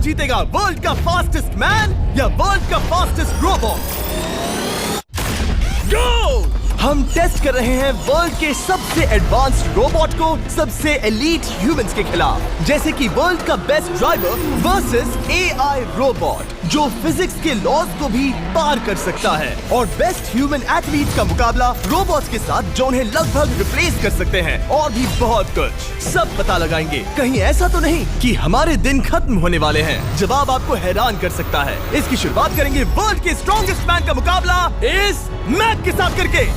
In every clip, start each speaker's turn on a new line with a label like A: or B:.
A: कौन जीतेगा, वर्ल्ड का फास्टेस्ट मैन या वर्ल्ड का फास्टेस्ट रोबोट? गो! हम टेस्ट कर रहे हैं वर्ल्ड के सबसे एडवांस्ड रोबोट को सबसे एलीट ह्यूमंस के खिलाफ, जैसे कि वर्ल्ड का best driver versus AI robot जो फिजिक्स के लॉज को भी पार कर सकता है, और बेस्ट ह्यूमन एथलीट का मुकाबला रोबोट्स के साथ जो उन्हें लगभग रिप्लेस कर सकते हैं, और भी बहुत कुछ। सब पता लगाएंगे। कहीं ऐसा तो नहीं कि हमारे दिन खत्म होने वाले हैं? जवाब आपको हैरान कर सकता है। इसकी शुरुआत करेंगे वर्ल्ड के स्ट्रॉन्गेस्ट मैन का मुकाबला इस मैक के साथ करके।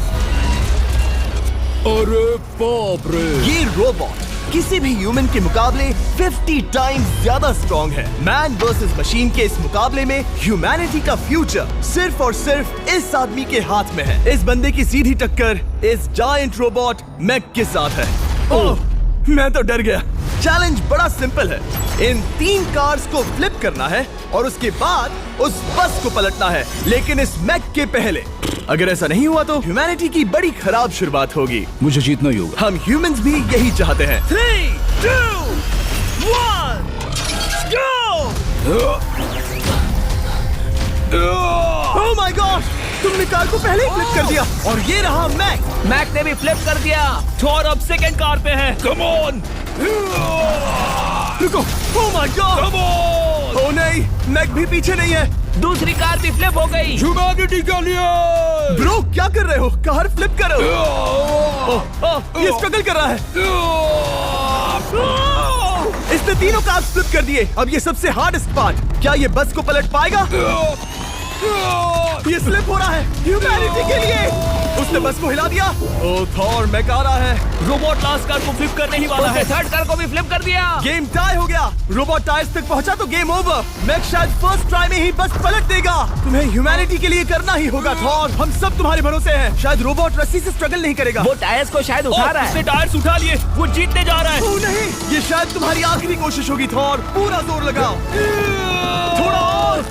B: अरे बाप रे!
A: ये रोबोट किसी भी ह्यूमन के मुकाबले 50 टाइम्स ज्यादा स्ट्रॉन्ग है। मैन वर्सेस मशीन के इस मुकाबले में ह्यूमैनिटी का फ्यूचर सिर्फ और सिर्फ इस आदमी के हाथ में है। इस बंदे की सीधी टक्कर इस जायंट रोबोट मैक के साथ है। ओह, मैं तो डर गया। चैलेंज बड़ा सिंपल है। इन 3 कार्स को फ्लिप करना है और उसके बाद उस बस को पलटना है, लेकिन इस मैक के पहले। अगर ऐसा नहीं हुआ तो ह्यूमैनिटी की बड़ी खराब शुरुआत होगी।
B: मुझे जीतना ही होगा।
A: हम ह्यूमंस भी यही चाहते हैं। 3, 2, 1, go! Oh my gosh! तुमने कार को पहले ही फ्लिप कर दिया, और ये रहा मैक।
C: मैक ने भी फ्लिप कर दिया। थॉर अब सेकंड कार पे है।
B: Come on!
A: रुको! Oh my God!
B: Come on!
A: Oh नहीं, मैक भी पीछे नहीं है।
C: दूसरी कार भी फ्लिप हो गई।
B: ह्यूमैनिटी के लिए!
A: ब्रो, क्या कर रहे हो? कार फ्लिप करो। ये स्ट्रगल कर रहा है। इसने तीनों कार फ्लिप कर दिए। अब ये सबसे हार्डेस्ट पार्ट, क्या ये बस को पलट पाएगा? ये स्लिप हो रहा है ह्यूमैनिटी के लिए। उसने बस को हिला दिया। ओह थॉर, मैक आ रहा है।
C: रोबोट लास्ट कार को फ्लिप करने ही वाला है। थर्ड कार को भी फ्लिप कर दिया।
A: गेम टाई हो गया। रोबोट टायर्स तक पहुंचा तो गेम ओवर। मैक शायद फर्स्ट ट्राई में ही बस पलट देगा। तुम्हें ह्यूमैनिटी के लिए करना ही होगा थॉर। हम सब तुम्हारे भरोसे हैं। शायद रोबोट रस्सी से स्ट्रगल नहीं करेगा।
C: वो टायर्स को शायद उठा रहा है। उसने टायर्स उठा लिए। वो जीतने जा रहा है।
A: ओह नहीं, ये शायद तुम्हारी आखिरी कोशिश होगी थॉर। पूरा जोर लगाओ। थोड़ा और।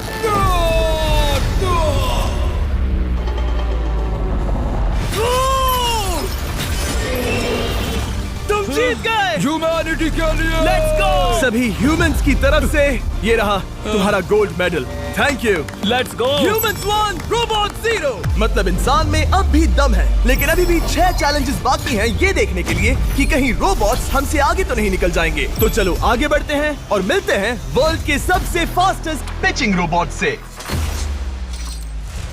A: तुम जीत गए।
B: ह्यूमैनिटी के लिए!
C: Let's go!
A: सभी ह्यूमंस की तरफ से ये रहा तुम्हारा gold medal. Thank you.
C: Let's go!
A: Humans 1, robot 0। मतलब इंसान में अब भी दम है, लेकिन अभी भी 6 चैलेंजेस बाकी हैं ये देखने के लिए कि कहीं रोबोट्स हमसे आगे तो नहीं निकल जाएंगे। तो चलो आगे बढ़ते हैं और मिलते हैं वर्ल्ड के सबसे फास्टेस्ट पिचिंग रोबोट से।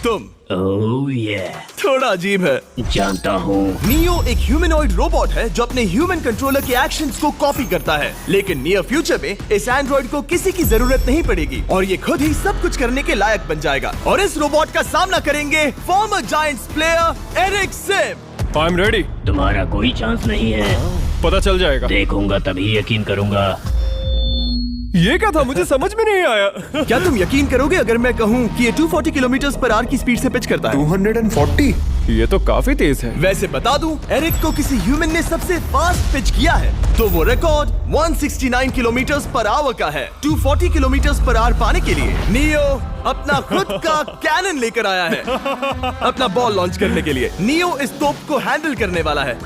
A: तुम
C: ओह yeah.
A: थोड़ा अजीब है,
C: जानता हूँ।
A: नियो एक ह्यूमनॉइड रोबोट है जो अपने ह्यूमन कंट्रोलर के एक्शंस को कॉपी करता है, लेकिन नियर फ्यूचर में इस एंड्रॉइड को किसी की जरूरत नहीं पड़ेगी और ये खुद ही सब कुछ करने के लायक बन जाएगा। और इस रोबोट का सामना करेंगे former Giants player Eric Sim.
B: I am ready.
C: तुम्हारा कोई चांस नहीं है।
B: पता चल जाएगा।
C: देखूंगा तभी यकीन करूंगा।
B: ये क्या था? मुझे समझ में नहीं आया।
A: क्या तुम यकीन करोगे अगर मैं कहूँ कि ये 240 किलोमीटर पर आवर की स्पीड से पिच करता है?
B: 240? ये तो काफी तेज है।
A: वैसे बता दूं, एरिक को किसी ह्यूमन ने सबसे फास्ट पिच किया है तो वो रिकॉर्ड 169 किलोमीटर पर आवर का है। 240 किलोमीटर पर आवर पाने के लिए नियो अपना खुद का कैनन लेकर आया है अपना बॉल लॉन्च करने के लिए। नियो इस तोप को हैंडल करने वाला है,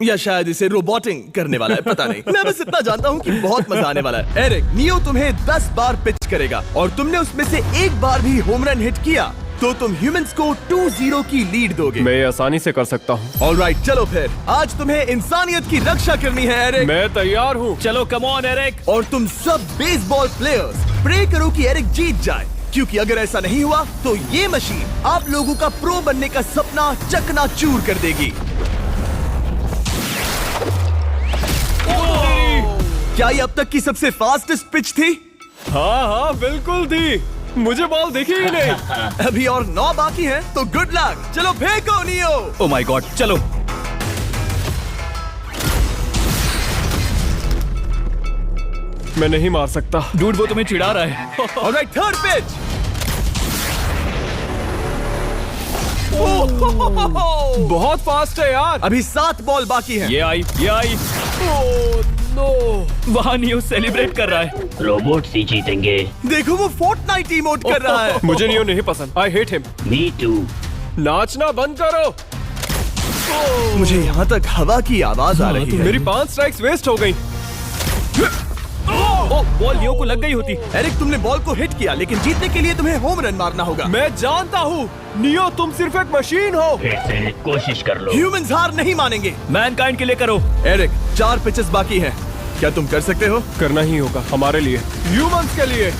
A: या शायद इसे रोबोटिंग करने वाला है, पता नहीं। मैं बस इतना जानता हूँ कि बहुत मजा आने वाला है। एरिक, नियो तुम्हें 10 बार पिच करेगा और तुमने उसमें से एक बार भी होम रन हिट किया तो तुम ह्यूमंस को 2-0 की लीड दोगे।
B: मैं ये आसानी से कर सकता हूँ।
A: ऑलराइट, चलो फिर आज तुम्हें इंसानियत की रक्षा करनी है एरिक।
B: मैं तैयार हूँ।
C: चलो कम ऑन एरिक।
A: और तुम सब बेसबॉल प्लेयर्स प्रे करो कि एरिक जीत जाए, क्योंकि अगर ऐसा नहीं हुआ तो ये मशीन आप लोगों का प्रो बनने का सपना चकनाचूर कर देगी। क्या ये अब तक की सबसे फास्टेस्ट पिच थी?
B: हाँ बिल्कुल थी। मुझे बॉल दिखी ही नहीं।
A: अभी और 9 बाकी हैं, तो गुड लक। चलो फेंको नियो।
B: ओह माय गॉड, चलो। मैं नहीं मार सकता।
C: डूड, वो तुम्हें चिढ़ा रहा है।
A: Alright, third pitch.
B: बहुत फास्ट है यार।
A: अभी 7 बॉल बाकी हैं।
C: ये आई।
B: Oh no!
C: वहाँ नियो सेलिब्रेट कर रहा है। रोबोट्स ही जीतेंगे।
A: देखो वो फोर्टनाइट इमोट कर रहा है।
B: मुझे नियो नहीं पसंद। I hate him.
C: Me too.
B: नाचना बंद करो।
A: मुझे यहाँ तक हवा की आवाज आ रही है।
B: मेरी 5 स्ट्राइक्स वेस्ट हो गई।
C: ओ, बॉल लियो को लग गई होती।
A: एरिक, तुमने बॉल को हिट किया, लेकिन जीतने के लिए तुम्हें होम रन मारना होगा।
B: मैं जानता हूँ नियो, तुम सिर्फ एक मशीन हो।
C: फिर से कोशिश कर लो।
A: ह्यूमंस हार नहीं मानेंगे।
C: मैनकाइंड के लिए करो।
A: एरिक, 4 पिचेस बाकी हैं। क्या तुम कर सकते हो?
B: करना ही होगा हमारे लिए, ह्यूमंस के लिए।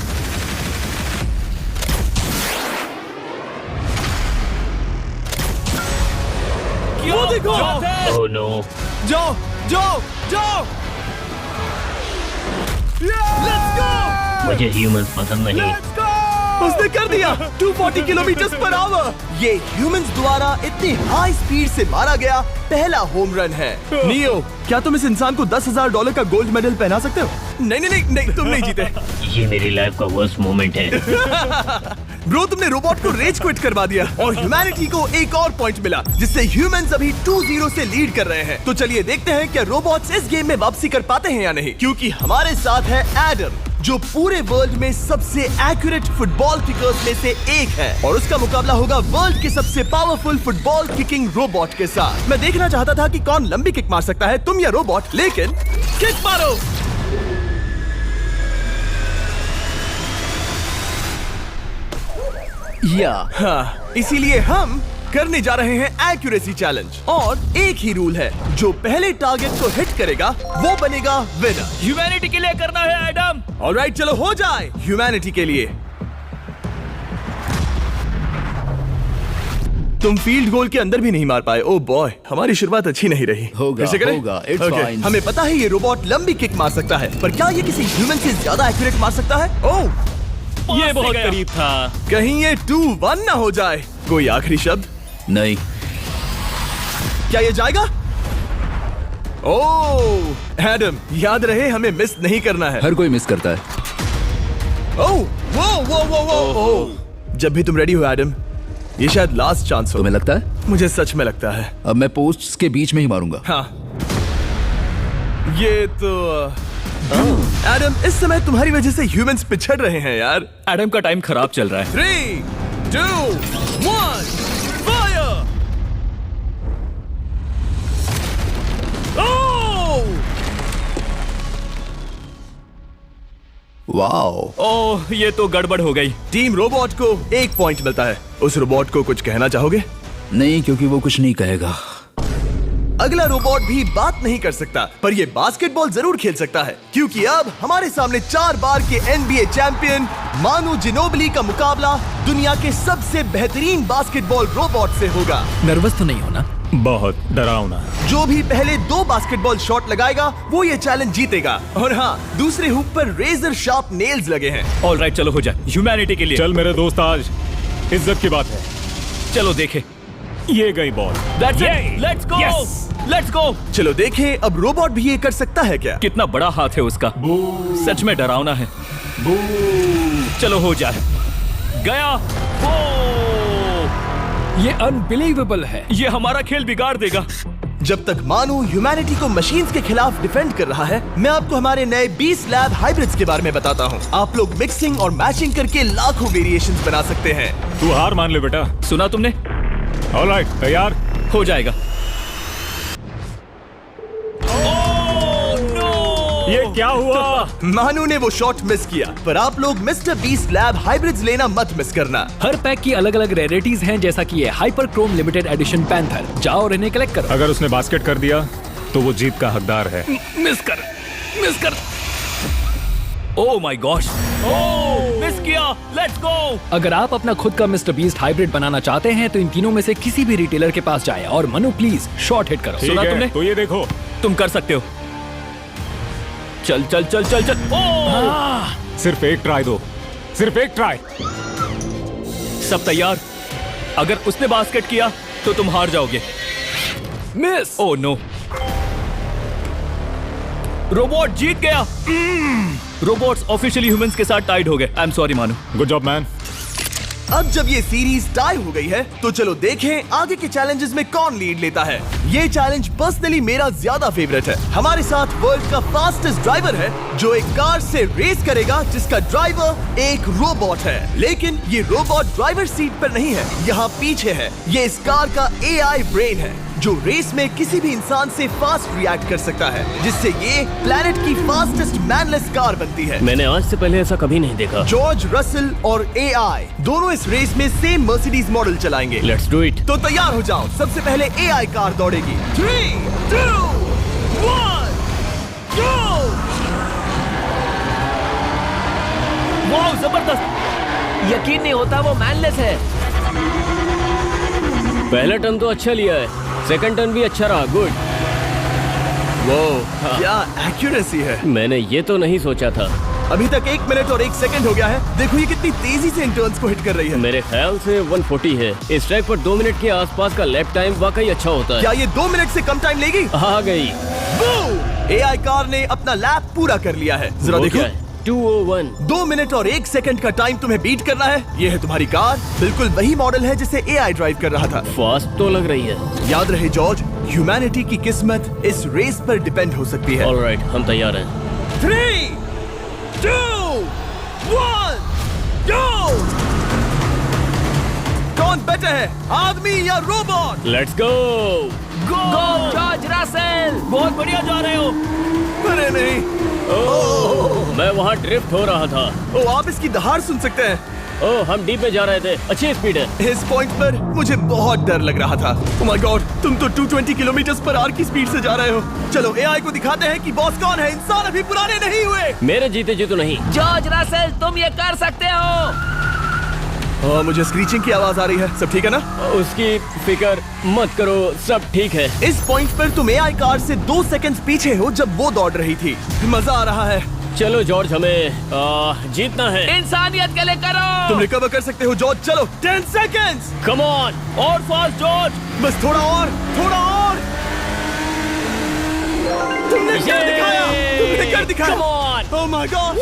A: वो देखो।
C: Oh no.
A: जाओ जाओ जाओ। Let's go.
C: मुझे ह्यूमंस पसंद नहीं।
A: उसने कर दिया 240 किलोमीटर पर आवर। ये ह्यूमंस द्वारा इतनी हाई स्पीड से मारा गया पहला होम रन है। नियो, क्या तुम इस इंसान को $10,000 का गोल्ड मेडल पहना सकते हो? नहीं नहीं नहीं, नहीं तुम नहीं जीते।
C: ये मेरी लाइफ का वर्स्ट मोमेंट है।
A: ब्रो, तुमने रोबोट को रेज क्विट करवा दिया और ह्यूमैनिटी को एक और पॉइंट मिला, जिससे ह्यूमंस अभी 2-0 से लीड कर रहे हैं। तो चलिए देखते हैं क्या रोबोट्स इस गेम में वापसी कर पाते हैं या नहीं, क्योंकि हमारे साथ है एडम, जो पूरे वर्ल्ड में सबसे एक्यूरेट फुटबॉल किकर्स में से एक है, और उसका मुकाबला होगा वर्ल्ड के सबसे पावरफुल फुटबॉल किकिंग रोबोट के साथ। मैं देखना चाहता था कि कौन लंबी किक मार सकता है, तुम या रोबोट, लेकिन किक मारो। हाँ, इसीलिए हम करने जा रहे हैं एक्यूरेसी चैलेंज, और एक ही रूल है, जो पहले टारगेट को हिट करेगा वो बनेगा विनर।
C: ह्यूमैनिटी के लिए करना है एडम।
A: ऑलराइट, चलो हो जाए ह्यूमैनिटी के लिए। तुम फील्ड गोल के अंदर भी नहीं मार पाए। ओह बॉय, हमारी शुरुआत अच्छी नहीं रही।
D: होगा,
A: कैसे करें?
D: होगा, it's
A: Okay,
D: fine.
A: हमें पता है ये रोबोट लंबी किक मार सकता है, पर क्या ये किसी ह्यूमन से ज्यादा एक्यूरेट मार सकता है? ओह,
C: ये बहुत करीब था।
A: कहीं ये 2-1 ना हो जाए। कोई आखिरी शब्द?
D: नहीं।
A: क्या ये जाएगा? ओह एडम, याद रहे हमें मिस नहीं करना है।
D: हर कोई मिस करता है।
A: ओह वो वो वो वो ओह। जब भी तुम रेडी हो एडम, ये शायद लास्ट चांस हो।
D: तुम्हें लगता है?
A: मुझे सच में लगता है।
D: अब मैं पोस्ट्स के बीच में ही मारूंगा।
A: हाँ, ये तो एडम, इस समय तुम्हारी वजह से ह्यूमंस पिछड़ रहे हैं यार।
C: एडम का टाइम खराब चल रहा है।
A: 3, 2, 1, फायर!
D: वाओ।
C: ओह, ये तो गड़बड़ हो गई।
A: टीम रोबोट को 1 पॉइंट मिलता है। उस रोबोट को कुछ कहना चाहोगे?
D: नहीं, क्योंकि वो कुछ नहीं कहेगा।
A: अगला रोबोट भी बात नहीं कर सकता, पर ये बास्केटबॉल जरूर खेल सकता है, क्योंकि अब हमारे सामने 4 बार के NBA चैंपियन मानू जिनोबिली का मुकाबला दुनिया के सबसे बेहतरीन बास्केटबॉल रोबोट से होगा।
D: नर्वस तो नहीं होना?
B: बहुत डरावना।
A: जो भी पहले 2 बास्केटबॉल शॉट लगाएगा वो ये चैलेंज जीतेगा। और हाँ, दूसरे हुक पर रेजर शार्प नेल्स लगे हैं।
C: ऑलराइट, चलो हो जाए ह्यूमैनिटी के लिए।
B: चल मेरे दोस्त, आज इज्जत की बात है।
C: चलो देखे।
B: ये गई ball.
C: That's it. Let's go. Let's go.
A: चलो देखें अब रोबोट भी ये कर सकता है क्या?
C: कितना बड़ा हाथ है उसका। सच में डरावना है। चलो हो जाए। गया। ये अनबिलीवेबल है। ये हमारा खेल बिगाड़ देगा।
A: जब तक मानू ह्यूमैनिटी को मशीन्स के खिलाफ डिफेंड कर रहा है, मैं आपको हमारे नए 20 लैब हाइब्रिड्स के बारे में बताता हूँ। आप लोग मिक्सिंग और मैचिंग करके लाखों वेरिएशंस बना सकते हैं।
B: तू हार मान ले बेटा।
C: सुना तुमने?
B: ऑलराइट, तैयार?
C: हो जाएगा।
B: ये क्या हुआ?
A: मानू ने वो शॉट मिस किया, पर आप लोग मिस्टर बीस्ट लैब हाइब्रिड्स लेना मत मिस करना।
E: हर पैक की अलग अलग रेयरिटीज हैं, जैसा कि ये hyper Chrome limited edition panther. जाओ और इन्हें कलेक्ट करो।
B: अगर उसने बास्केट कर दिया तो वो जीत का हकदार है।
C: मिस कर। Oh my gosh. Oh, miss किया। Let's go.
E: अगर आप अपना खुद का मिस्टर बीस्ट हाइब्रिड बनाना चाहते हैं तो इन तीनों में से किसी भी रिटेलर के पास जाएं और मनु प्लीज शॉट हिट करो।
B: ठीक
C: सुना
B: है,
C: तुमने?
B: तो ये देखो।
C: तुम कर सकते हो। चल। ओह!
B: सिर्फ एक ट्राई दो, सिर्फ एक ट्राई।
C: सब तैयार? अगर उसने बास्केट किया तो तुम हार जाओगे।
E: मिस।
C: Oh no. रोबोट जीत गया। रोबोट्स ऑफिशियली ह्यूमंस के साथ टाइड हो गए। I am sorry Manu.
B: Good job man.
A: अब जब ये सीरीज टाई हो गई है, तो चलो देखें आगे के चैलेंजेस में कौन लीड लेता है। ये चैलेंज पर्सनली मेरा ज्यादा फेवरेट है। हमारे साथ वर्ल्ड का फास्टेस्ट ड्राइवर है, जो एक कार से रेस करेगा जिसका ड्राइवर एक रोबोट है। लेकिन ये रोबोट ड्राइवर सीट पर नहीं है, यहाँ पीछे है। ये इस कार का AI ब्रेन है। जो रेस में किसी भी इंसान से फास्ट रिएक्ट कर सकता है, जिससे ये प्लेनेट की फास्टेस्ट मैनलेस कार बनती है।
B: मैंने आज से पहले ऐसा कभी नहीं देखा।
A: जॉर्ज रसल और एआई दोनों इस रेस में सेम मर्सिडीज मॉडल चलाएंगे।
B: Let's do it.
A: तो तैयार हो जाओ, सबसे पहले एआई कार दौड़ेगी। 3, 2, 1, go!
C: वाह जबरदस्त, यकीन नहीं होता वो मैनलेस है।
B: पहला टर्न तो अच्छा लिया है, सेकंड टर्न भी अच्छा रहा। गुड। वो
A: क्या एक्यूरेसी है।
B: मैंने ये तो नहीं सोचा था।
A: अभी तक 1 मिनट और 1 सेकंड हो गया है। देखो ये कितनी तेजी से इन टर्न्स को हिट कर रही है।
B: मेरे ख्याल से 140 है। इस ट्रैक पर 2 मिनट के आसपास का लैप टाइम वाकई अच्छा होता है।
A: क्या ये 2 मिनट से कम टाइम लेगी?
B: आ गई।
A: एआई कार ने अपना लैप पूरा कर लिया है। जरा
B: वो
A: देखो,
B: क्या है? 201।
A: 2 मिनट और 1 सेकंड का टाइम तुम्हें बीट करना है। ये है तुम्हारी कार, बिल्कुल वही मॉडल है जिसे एआई ड्राइव कर रहा था।
B: फास्ट तो लग रही है।
A: याद रहे जॉर्ज, ह्यूमैनिटी की किस्मत इस रेस पर डिपेंड हो सकती है।
B: ऑलराइट, हम तैयार हैं।
A: 3, 2, 1, go! कौन बेटर है, आदमी या robot?
B: Let's go.
C: Go George Russell, बहुत बढ़िया जा रहे हो।
A: अरे नहीं,
B: मैं वहाँ ड्रिफ्ट हो रहा था।
A: ओ आप इसकी दहाड़ सुन सकते हैं।
B: ओह, हम डीप में जा रहे थे। अच्छी स्पीड है।
A: इस पॉइंट पर मुझे बहुत डर लग रहा था। ओह माय गॉड, तुम तो 220 किलोमीटर पर आवर की स्पीड से जा रहे हो। चलो एआई को दिखाते हैं कि बॉस कौन है। इंसान अभी पुराने नहीं हुए।
B: मेरे जीते जी तो नहीं।
C: जॉर्ज रसल, तुम ये कर सकते हो।
A: मुझे स्क्रीचिंग की आवाज आ रही है। सब ठीक है ना?
B: उसकी फिक्र मत करो, सब ठीक है।
A: इस पॉइंट पर तुम एआई कार से 2 सेकंड पीछे हो जब वो दौड़ रही थी। मजा आ रहा है।
B: चलो जॉर्ज, हमें जीतना है।
C: इंसानियत के लिए करो।
A: तुम रिकवर कर सकते हो जॉर्ज। चलो 10 सेकंड्स।
B: कम ऑन, और फास्ट जॉर्ज।
A: बस थोड़ा और, थोड़ा और। तुमने कर दिखाया, तुमने कर दिखाया।
B: Come on!
A: Oh my God!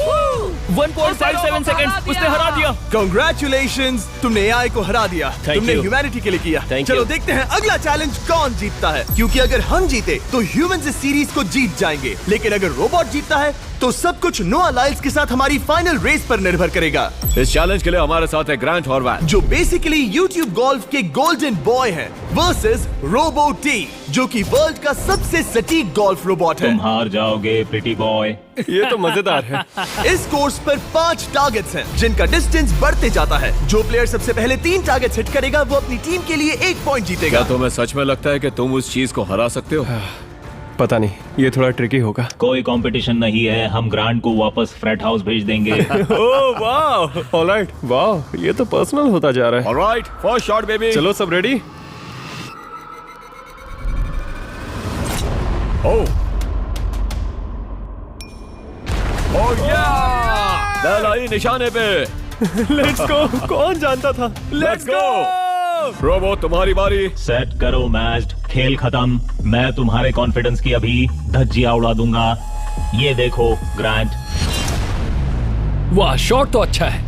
C: 1.57 seconds,
B: उसने हरा दिया।
A: Congratulations, तुमने एआई को हरा दिया।
B: Thank
A: तुमने
B: you.
A: ह्यूमैनिटी के लिए किया।
B: Thank
A: चलो
B: you.
A: देखते हैं अगला चैलेंज कौन जीतता है, क्योंकि अगर हम जीते तो ह्यूमंस इस सीरीज को जीत जाएंगे, लेकिन अगर रोबोट जीतता है तो सब कुछ नोआ लाइल्स के साथ हमारी फाइनल रेस पर निर्भर करेगा।
F: इस चैलेंज के लिए हमारे साथ है ग्रांट हॉर्वैट,
A: जो बेसिकली यूट्यूब गोल्फ के गोल्डन बॉय हैं, वर्सेस रोबो टी, जो कि वर्ल्ड का सबसे सटीक गोल्फ रोबोट है।
G: तुम हार जाओगे प्रिटी बॉय।
B: ये तो मजेदार है।
A: इस कोर्स पर 5 टारगेट्स हैं, जिनका डिस्टेंस बढ़ते जाता है। जो प्लेयर सबसे पहले 3 टारगेट्स हिट करेगा वो अपनी टीम के लिए 1 पॉइंट जीतेगा।
F: क्या तुम्हें सच में लगता है कि तुम उस चीज को हरा सकते हो?
B: पता नहीं, ये थोड़ा ट्रिकी होगा।
G: कोई कंपटीशन नहीं है, हम ग्रांट को वापस फ्रेट हाउस भेज देंगे।
B: ओह वाह, ऑलराइट, वाह, ये तो पर्सनल होता जा रहा है।
F: Alright, first shot baby.
B: चलो सब रेडी?
F: ओह या, बैल आई निशाने पे।
B: Let's go. कौन जानता था?
F: Let's go. रोबो, तुम्हारी बारी।
G: सेट करो मैच, खेल खत्म। मैं तुम्हारे कॉन्फिडेंस की अभी धज्जियां उड़ा दूंगा। ये देखो ग्रांट।
E: वाह, शॉट तो अच्छा है।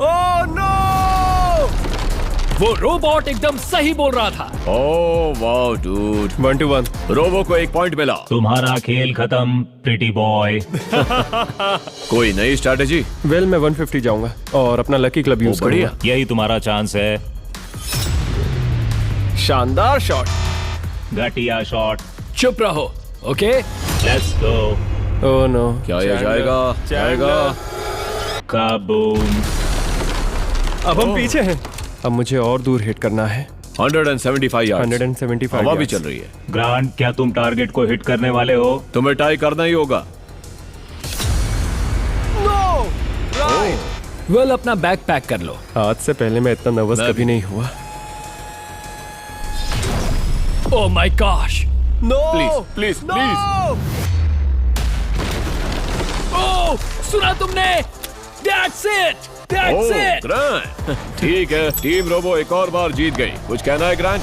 A: Oh no!
E: वो रोबोट एकदम सही बोल रहा था।
F: Oh wow dude,
B: 1 to 1।
F: Robo को 1 पॉइंट मिला।
G: तुम्हारा खेल खत्म प्रिटी बॉय।
F: कोई नई स्ट्रैटेजी?
B: वेल, मैं 150 जाऊंगा और अपना लकी क्लब यूज
F: बढ़िया।
B: करूंगा।
G: यही तुम्हारा चांस है।
B: शानदार शॉट।
G: घटिया शॉट।
E: चुप रहो, okay?
G: Let's go.
B: Oh no,
F: क्या ये जाएगा? जाएगा।
G: काबूम।
B: अब हम पीछे हैं। अब मुझे और दूर हिट करना है।
F: 175 यार्ड्स।
B: 175
F: हवा भी
B: yards।
F: चल रही है।
G: ग्रांट, क्या तुम टारगेट को हिट करने वाले हो?
F: तुम्हें टाई करना ही होगा।
E: वेल, अपना बैग पैक कर लो।
B: आज से पहले मैं इतना नर्वस
F: मैं
B: कभी
F: भी।
B: नहीं हुआ।
E: Oh my gosh.
A: No!
F: Please please please.
E: Oh, सुना तुमने? That's it! That's
F: oh
E: it!
F: Grant, ठीक है, टीम रोबो एक और बार जीत गई। कुछ कहना है ग्रांट?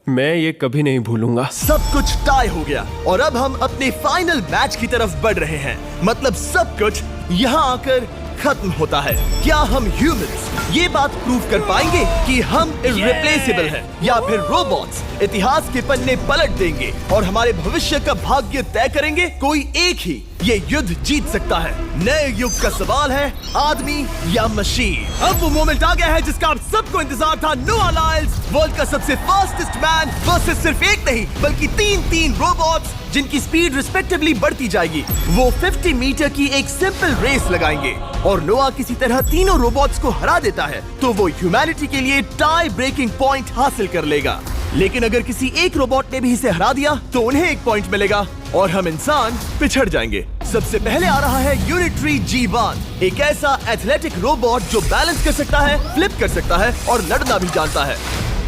B: मैं ये कभी नहीं भूलूंगा।
A: सब कुछ टाई हो गया और अब हम अपने फाइनल मैच की तरफ बढ़ रहे हैं। मतलब सब कुछ यहाँ आकर खत्म होता है। क्या हम ह्यूमंस ये बात प्रूव कर पाएंगे कि हम इररिप्लेसेबल हैं, या फिर रोबोट्स इतिहास के पन्ने पलट देंगे और हमारे भविष्य का भाग्य तय करेंगे? कोई एक ही ये युद्ध जीत सकता है। नए युग का सवाल है आदमी या मशीन। अब वो मोमेंट आ गया है जिसका आप सबको इंतजार था। नोआ लाइल्स वर्ल्ड का सबसे फास्टेस्ट मैन वर्सेस सिर्फ एक नहीं बल्कि तीन रोबोट्स जिनकी स्पीड रिस्पेक्टिवली बढ़ती जाएगी। वो 50 मीटर की एक सिंपल रेस लगाएंगे और नोआ किसी तरह तीनों रोबोट्स को हरा देता है तो वो ह्यूमैनिटी के लिए टाई ब्रेकिंग पॉइंट हासिल कर लेगा। लेकिन अगर किसी एक रोबोट ने भी इसे हरा दिया तो उन्हें एक पॉइंट मिलेगा और हम इंसान पिछड़ जाएंगे। सबसे पहले आ रहा है यूनिट्री G1, एक ऐसा एथलेटिक रोबोट जो बैलेंस कर सकता है, फ्लिप कर सकता है और लड़ना भी जानता है।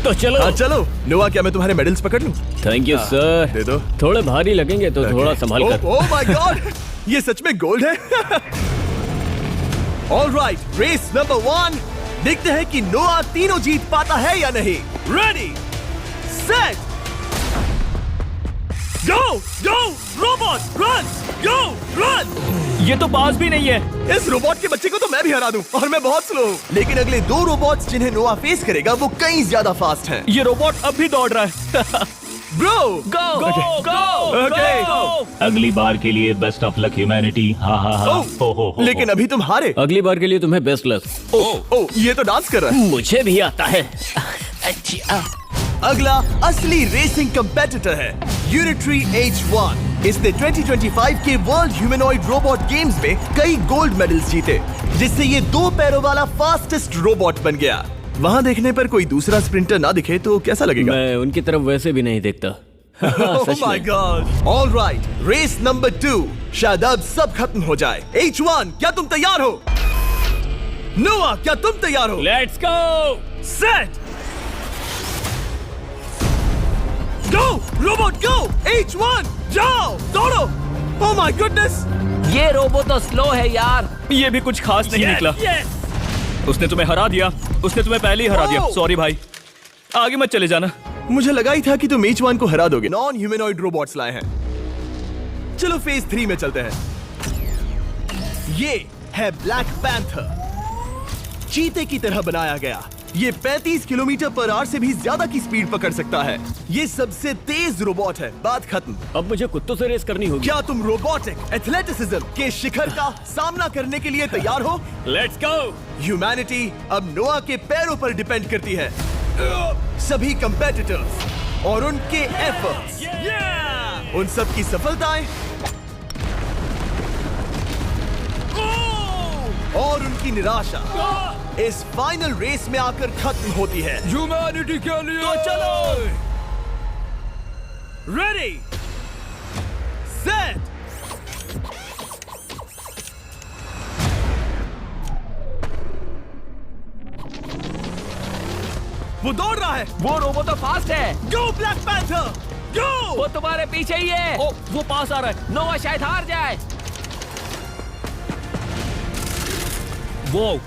B: तो चलो।
A: हाँ चलो। नोआ, क्या मैं तुम्हारे मेडल्स पकड़ लूं?
B: Thank you sir.
A: दे दो।
B: थोड़े भारी लगेंगे तो थोड़ा संभाल कर।
A: ओह माय गॉड, ये सच में गोल्ड है। Alright, race number 1। देखते हैं कि नोआ तीनों जीत पाता है या नहीं। रेडी, सेट, गो गो रोबोट, रन गो रन।
C: ये तो पास भी नहीं है।
A: इस रोबोट के बच्चे को तो मैं भी हरा दूं और मैं बहुत स्लो हूं। लेकिन अगले 2 रोबोट्स जिन्हें नोआ फेस करेगा वो कहीं ज्यादा फास्ट हैं।
C: ये रोबोट अब भी दौड़ रहा है।
A: ब्रो
C: गो गो गो
A: Okay.
G: अगली बार के लिए बेस्ट ऑफ लक ह्यूमैनिटी। हाँ हाँ हाँ। हो।
A: लेकिन अभी तुम हारे।
B: अगली बार के लिए तुम्हें बेस्ट लक।
A: ओ ये तो डांस कर रहा है।
B: मुझे भी आता है।
A: अगला असली रेसिंग कंपेटिटर है यूनिट्री H1। इसने 2025 के वर्ल्ड ह्यूमनॉइड रोबोट गेम्स में कई गोल्ड मेडल्स जीते जिससे ये 2 पैरों वाला फास्टेस्ट रोबोट बन गया। वहाँ देखने पर कोई दूसरा स्प्रिंटर ना दिखे तो कैसा लगेगा?
B: मैं उनकी तरफ वैसे भी नहीं देखता।
A: Oh my God! All right, race number 2। शायद अब सब खत्म हो जाए। H1, क्या तुम तैयार हो? नोआ, क्या तुम तैयार हो?
C: Let's go.
A: Set, go robot go. H1, जाओ दौड़ो। Oh my goodness!
C: ये रोबोट तो स्लो है यार। ये भी कुछ खास नहीं निकला। उसने तुम्हें हरा दिया। उसने तुम्हें पहले ही हरा दिया।
A: Oh!
C: सॉरी भाई, आगे मत चले जाना।
A: मुझे लगा ही था कि तुम H1 को हरा दोगे। नॉन ह्यूमनॉइड रोबोट्स लाए हैं। चलो फेज 3 में चलते हैं। ये है ब्लैक पैंथर, चीते की तरह बनाया गया। ये 35 किलोमीटर पर आवर से भी ज्यादा की स्पीड पकड़ सकता है। ये सबसे तेज रोबोट है। बात खत्म।
B: अब मुझे कुत्तों से रेस करनी होगी।
A: क्या तुम रोबोटिक एथलेटिसिज्म के शिखर का सामना करने के लिए तैयार हो?
C: Let's go.
A: ह्यूमैनिटी अब नोआ के पैरों पर डिपेंड करती है। सभी कंपेटिटर्स और उनके एफर्ट्स, उन सब की सफलताएं और उनकी निराशा इस फाइनल रेस में आकर खत्म होती है।
C: ह्यूमैनिटी के लिए
A: तो चलो। रेडी, सेट, वो दौड़ रहा है।
C: वो रोबोट तो फास्ट है।
A: गो ब्लैक पैंथर, गो।
C: वो तुम्हारे पीछे ही है। ओ, वो पास आ रहा है। नोआ शायद हार जाए। वो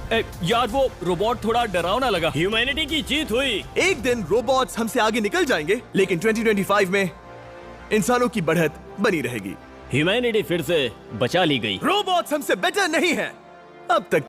C: यार, वो रोबोट थोड़ा डरावना लगा।
B: ह्यूमैनिटी की जीत हुई।
A: एक दिन रोबोट्स हमसे आगे निकल जाएंगे लेकिन 2025 में इंसानों की बढ़त बनी रहेगी।
B: ह्यूमैनिटी फिर से बचा ली गई।
A: रोबोट्स हमसे बेटर नहीं है। अब तक